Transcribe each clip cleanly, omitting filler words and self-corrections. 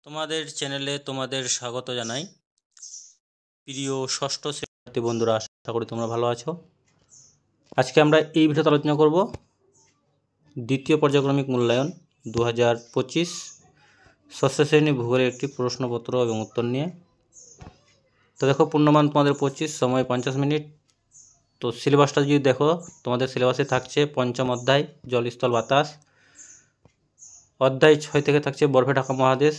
তোমাদের চ্যানেলে তোমাদের স্বাগত জানাই। প্রিয় ষষ্ঠ শিক্ষার্থী বন্ধুরা, আশা করি তোমরা ভালো আছো। আজকে আমরা এই ভিডিওতে আলোচনা করব দ্বিতীয় পর্যায়ক্রমিক মূল্যায়ন 2025 ষষ্ঠ শ্রেণী ভূগোলের একটি প্রশ্নপত্র এবং উত্তর নিয়ে। তো দেখো, পূর্ণমান তোমাদের 25, সময় 50 মিনিট। তো সিলেবাসটা যদি দেখো, তোমাদের সিলেবাসে থাকছে পঞ্চম অধ্যায় জলস্থল বাতাস, অধ্যায় 6 থেকে থাকছে বরফে ঢাকা মহাদেশ,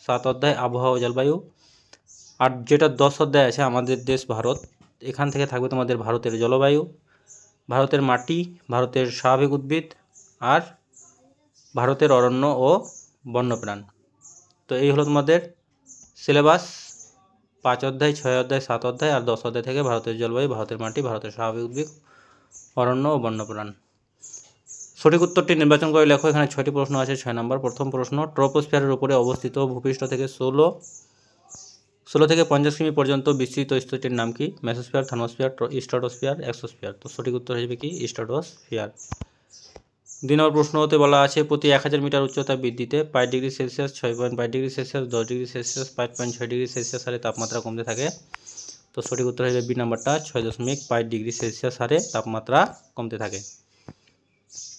7 অধ্যায় আবহাওয়া ও জলবায়ু, আর যেটা 10 অধ্যায় আছে আমাদের দেশ ভারত, এখান থেকে থাকবে তোমাদের ভারতের জলবায়ু, ভারতের মাটি, ভারতের স্বাভাবিক উদ্ভিদ আর ভারতের অরণ্য ও বন্যপ্রাণ। তো এই হলো তোমাদের সিলেবাস। 5 অধ্যায়, 6 অধ্যায়, 7 অধ্যায় আর 10 অধ্যায় থেকে ভারতের জলবায়ু, ভারতের মাটি, ভারতের স্বাভাবিক উদ্ভিদ, অরণ্য ও বন্যপ্রাণ। সঠিক উত্তরটি নির্বাচন করে লেখো। এখানে 6টি প্রশ্ন আছে। 6 নম্বর প্রথম প্রশ্ন, ট্রপোস্ফিয়ারের উপরে অবস্থিত ভূপৃষ্ঠ থেকে 16 থেকে 50 কিমি পর্যন্ত বিস্তৃত স্তরটির নাম কি? Mesosphere, thermosphere, stratosphere, exosphere. তো সঠিক উত্তর হবে কি? স্ট্রাটোস্ফিয়ার। 2 নম্বর প্রশ্ন হতে বলা আছে, প্রতি 1000 মিটার উচ্চতা বৃদ্ধিতে 5 degree Celsius, 6.5 degree Celsius, 10 degree Celsius, 5.6 degree Celsius হারে তাপমাত্রা কমতে থাকে। তো সঠিক উত্তর হবে বি নাম্বারটা, 6.5 ডিগ্রি সেলসিয়াস হারে তাপমাত্রা কমতে থাকে।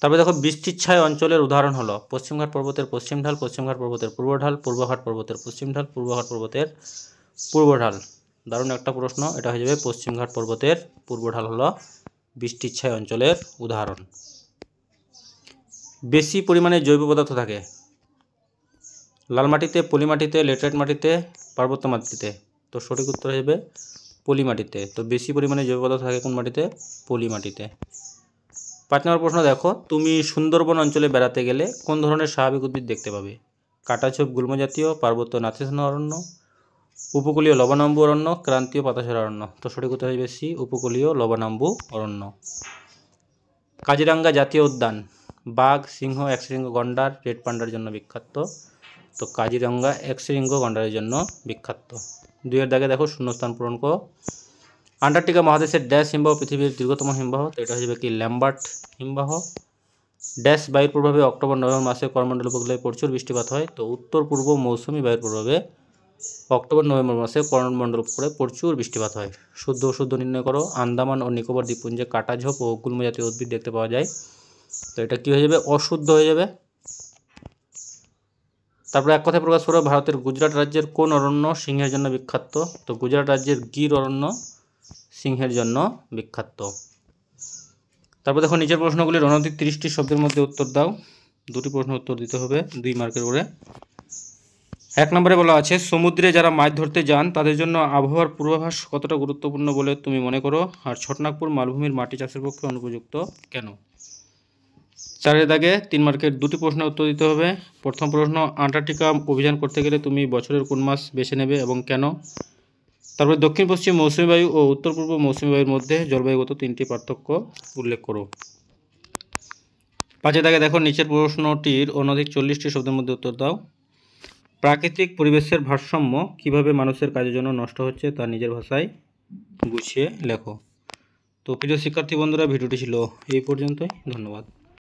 তারপরে দেখো, বৃষ্টিচ্ছায় অঞ্চলের উদাহরণ হলো পশ্চিমঘাট পর্বতের পশ্চিম ঢাল, পশ্চিমঘাট পর্বতের পূর্ব ঢাল, পূর্বঘাট পর্বতের পশ্চিম ঢাল, পূর্বঘাট পর্বতের পূর্ব ঢাল। দারুণ একটা প্রশ্ন, এটা হয়ে যাবে পশ্চিমঘাট পর্বতের পূর্ব ঢাল হলো বৃষ্টিচ্ছায় অঞ্চলের উদাহরণ। বেশি পরিমাণে জৈব পদার্থ থাকে লাল মাটিতে, পলি মাটিতে, লেটেরাইট মাটিতে, পার্বত্য মাটিতে। তো সঠিক উত্তর হবে পলি মাটিতে। তো বেশি পরিমাণে জৈব পদার্থ থাকে কোন মাটিতে? পলি মাটিতে। 5 নম্বর প্রশ্ন দেখো, তুমি সুন্দরবন অঞ্চলে বেড়াতে গেলে কোন ধরনের স্বাভাবিক উদ্ভিদ দেখতে পাবে? কাটাছোপ গুল্ম জাতীয়, পার্বত্য নাতিশীতোষ্ণ অরণ্য, উপকূলীয় লবণাম্বু অরণ্য, ক্রান্তীয় পাতাঝরা অরণ্য। তো সঠিক উত্তর হবে সি, উপকূলীয় লবণাম্বু অরণ্য। কাজিরাঙ্গা জাতীয় উদ্যান বাঘ, সিংহ, একশৃঙ্গ গন্ডার, রেড পান্ডার জন্য বিখ্যাত। তো কাজিরাঙ্গা একশৃঙ্গ গন্ডারের জন্য বিখ্যাত। 2 এর দাগে দেখো, শূন্যস্থান পূরণ করো। আন্টার্কটিকা মহাদেশের ড্যাশ হিমবাহ পৃথিবীর দীর্ঘতম হিমবাহ? তো এটা হয়ে যাবে কি? ল্যাম্বার্ট হিমবাহ। ড্যাশ বায়ুর প্রভাবে অক্টোবর নভেম্বর মাসে করমণ্ডল উপকূলে প্রচুর বৃষ্টিপাত হয়? তো উত্তর পূর্ব মৌসুমী বায়ুর প্রভাবে অক্টোবর নভেম্বর মাসে করমণ্ডল উপকূলে প্রচুর বৃষ্টিপাত হয়। শুদ্ধ অশুদ্ধ নির্ণয় করো। আন্দামান ও নিকোবর দ্বীপপুঞ্জে কাটাঝোপ ও গুল্ম জাতীয় উদ্ভিদ দেখতে পাওয়া যায়। তো এটা কি হয়ে যাবে? অশুদ্ধ হয়ে যাবে। তারপরে এক কথায় প্রকাশ করো, ভারতের গুজরাট রাজ্যের কোন অরণ্য সিংহের জন্য বিখ্যাত? তো গুজরাট রাজ্যের গির অরণ্য সিংহের জন্য বিখ্যাত। তারপর দেখো, নিচের প্রশ্নগুলির অনধিক 30টি শব্দের মধ্যে উত্তর দাও। 2টি প্রশ্ন উত্তর দিতে হবে 2 মার্কের করে। 1 নম্বরে বলা আছে, সমুদ্রে যারা মাছ ধরতে যান তাদের জন্য আবহাওয়ার পূর্বাভাস কতটা গুরুত্বপূর্ণ বলে তুমি মনে করো? আর ছোটনাগপুর মালভূমির মাটি চাষের পক্ষে অনুপযুক্ত কেন? 4 দাগে 3 মার্কের 2টি প্রশ্নের উত্তর দিতে হবে। প্রথম প্রশ্ন, আন্টার্কটিকা অভিযান করতে গেলে তুমি বছরের কোন মাস বেছে নেবে এবং কেন? তারপরে দক্ষিণ পশ্চিম মৌসুমী বায়ু ও উত্তর পূর্ব মৌসুমী বায়ুর মধ্যে জলবায়ুগত 3টি পার্থক্য উল্লেখ করো। 5 দাগে দেখো, নিচের প্রশ্নটির অনধিক 40টি শব্দের মধ্যে উত্তর দাও। প্রাকৃতিক পরিবেশের ভারসাম্য কিভাবে মানুষের কাজের জন্য নষ্ট হচ্ছে তা নিজের ভাষায় গুছিয়ে লেখো। তো প্রিয় শিক্ষার্থী বন্ধুরা, ভিডিওটি ছিল এই পর্যন্তই। ধন্যবাদ।